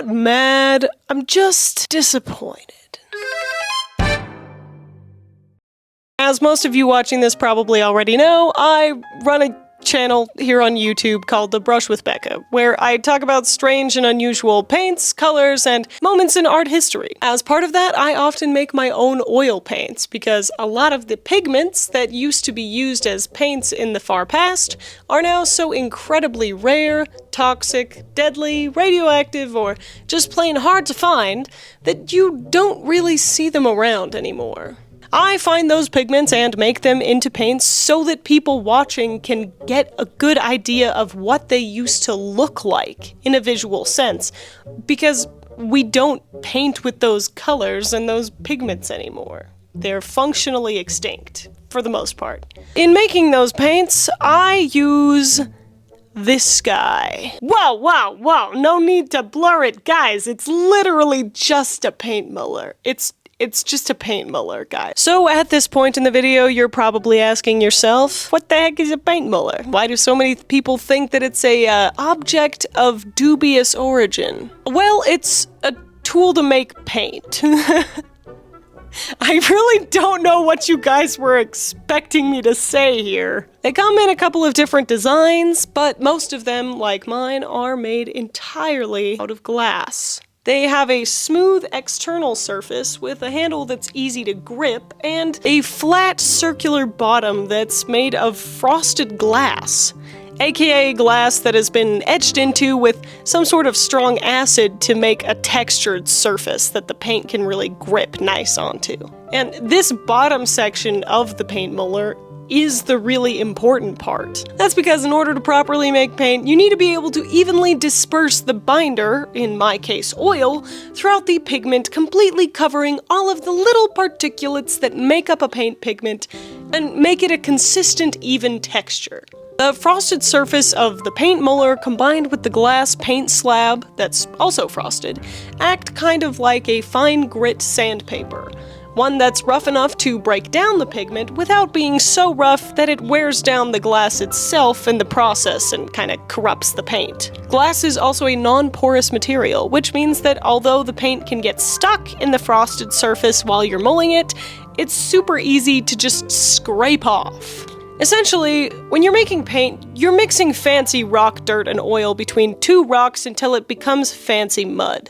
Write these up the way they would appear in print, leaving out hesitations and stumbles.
not mad, I'm just disappointed. As most of you watching this probably already know, I run a channel here on YouTube called The Brush with Becca, where I talk about strange and unusual paints, colors, and moments in art history. As part of that, I often make my own oil paints, because a lot of the pigments that used to be used as paints in the far past are now so incredibly rare, toxic, deadly, radioactive, or just plain hard to find that you don't really see them around anymore. I find those pigments and make them into paints so that people watching can get a good idea of what they used to look like in a visual sense, because we don't paint with those colors and those pigments anymore. They're functionally extinct, for the most part. In making those paints, I use this guy. Whoa, no need to blur it, guys. It's literally just a paint muller. It's just a paint muller, guys. So at this point in the video, you're probably asking yourself, what the heck is a paint muller? Why do so many people think that it's a object of dubious origin? Well, it's a tool to make paint. I really don't know what you guys were expecting me to say here. They come in a couple of different designs, but most of them, like mine, are made entirely out of glass. They have a smooth external surface with a handle that's easy to grip, and a flat circular bottom that's made of frosted glass, aka glass that has been etched into with some sort of strong acid to make a textured surface that the paint can really grip nice onto. And this bottom section of the paint muller is the really important part. That's because in order to properly make paint, you need to be able to evenly disperse the binder, in my case oil, throughout the pigment, completely covering all of the little particulates that make up a paint pigment and make it a consistent, even texture. The frosted surface of the paint muller combined with the glass paint slab, that's also frosted, act kind of like a fine grit sandpaper. One that's rough enough to break down the pigment without being so rough that it wears down the glass itself in the process and kind of corrupts the paint. Glass is also a non-porous material, which means that although the paint can get stuck in the frosted surface while you're mulling it, it's super easy to just scrape off. Essentially, when you're making paint, you're mixing fancy rock dirt and oil between two rocks until it becomes fancy mud.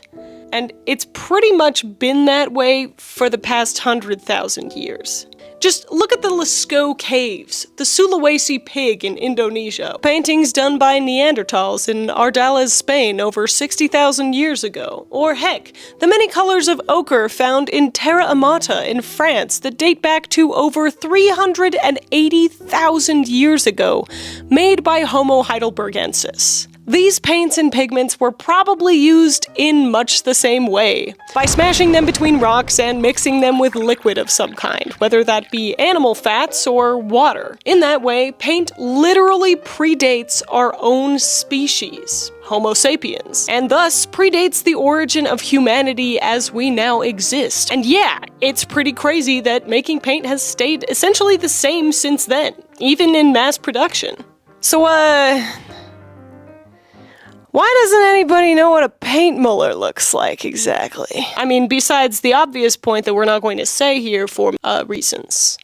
And it's pretty much been that way for the past 100,000 years. Just look at the Lascaux caves, the Sulawesi pig in Indonesia, paintings done by Neanderthals in Ardales, Spain over 60,000 years ago, or heck, the many colors of ochre found in Terra Amata in France that date back to over 380,000 years ago, made by Homo heidelbergensis. These paints and pigments were probably used in much the same way, by smashing them between rocks and mixing them with liquid of some kind, whether that be animal fats or water. In that way, paint literally predates our own species, Homo sapiens, and thus predates the origin of humanity as we now exist. And yeah, it's pretty crazy that making paint has stayed essentially the same since then, even in mass production. So, why doesn't anybody know what a paint muller looks like exactly? I mean, besides the obvious point that we're not going to say here for reasons.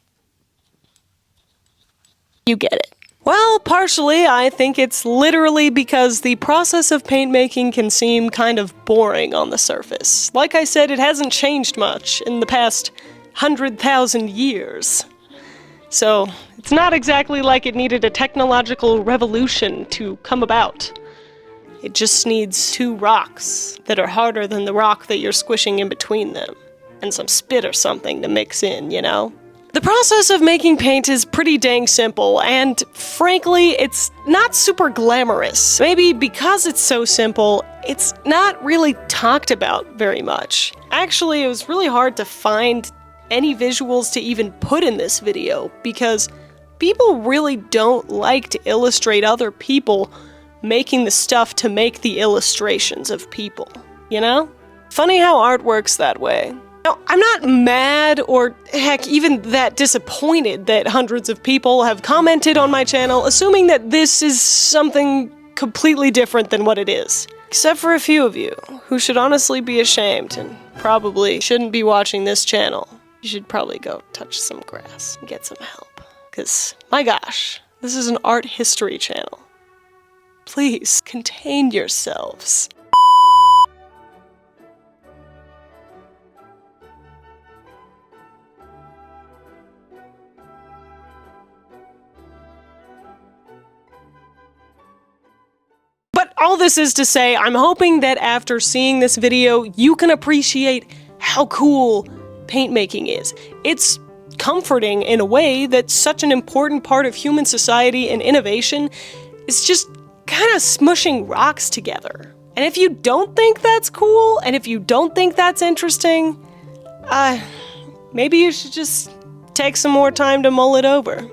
You get it. Well, partially, I think it's literally because the process of paint making can seem kind of boring on the surface. Like I said, it hasn't changed much in the past 100,000 years. So, it's not exactly like it needed a technological revolution to come about. It just needs two rocks that are harder than the rock that you're squishing in between them, and some spit or something to mix in, you know? The process of making paint is pretty dang simple, and frankly, it's not super glamorous. Maybe because it's so simple, it's not really talked about very much. Actually, it was really hard to find any visuals to even put in this video, because people really don't like to illustrate other people making the stuff to make the illustrations of people, you know? Funny how art works that way. Now, I'm not mad or, heck, even that disappointed that hundreds of people have commented on my channel, assuming that this is something completely different than what it is. Except for a few of you, who should honestly be ashamed and probably shouldn't be watching this channel. You should probably go touch some grass and get some help. Because, my gosh, this is an art history channel. Please, contain yourselves. But all this is to say, I'm hoping that after seeing this video, you can appreciate how cool paint making is. It's comforting in a way that such an important part of human society and innovation is just kind of smushing rocks together. And if you don't think that's cool, and if you don't think that's interesting, maybe you should just take some more time to mull it over.